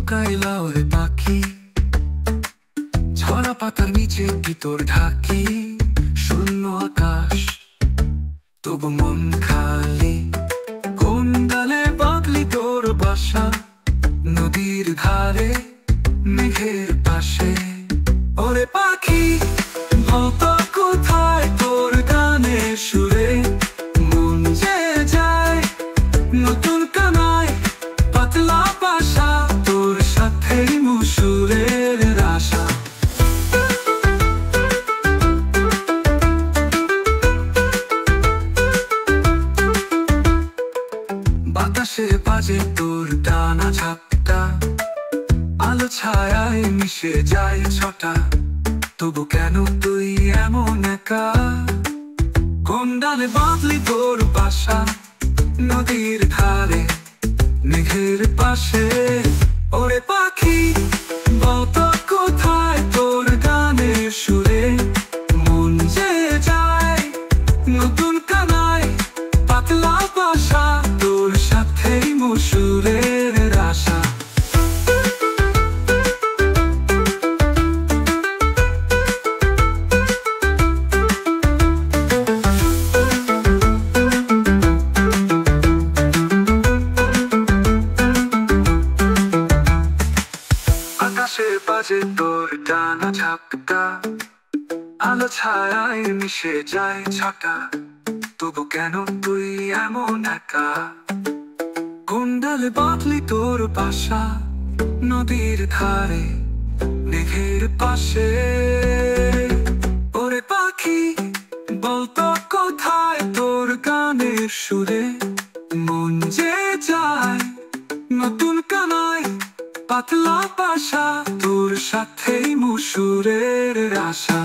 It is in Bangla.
লুকাইলা ওরে পাখি, ঝরা পাতার নিচে কি তোর ঢাকি। শূন্য আকাশ তবু মন খালি, কোন ডালে বাঁধলি তোর বাসা। নদীর ধারে মেঘের পাশে, ওরে পাখি বলতো কোথায় তোর গানের সুরে। মন যে যায় নতুন কানায়, পাতলা বাসা তোর সাথে মুসুরের আশা। বাতাসে বাজে তোর ডানা ঝাপটা, আলো ছায়ায় মিশে যায় ছটা। তবু কেন তুই এমন একা, কোন ডালে বাঁধলি তোর বাসা। নদীর ধারে মেঘের পাশে, ওরে পাখি বলতো কোথায় তোর গানের সুরে। মন যে যায় নতুন কানায়, পাতলা বাসা তোর সাথেই মুসুরের আশা। আকাশে বাজে তোর ডানা ঝাপটা, আলো ছায়ায় মিশে যায় ছটা। তবু কেন তুই এমন একা, কোন ডালে বাঁধলি তোর বাসা। নদীর ধারে মেঘের পাশে, ওরে পাখি বলতো কোথায় তোর গানের সুরে। মন যে যায় নতুন কানায়, পাতলা বাসা তোর সাথেই মুসুরের আশা।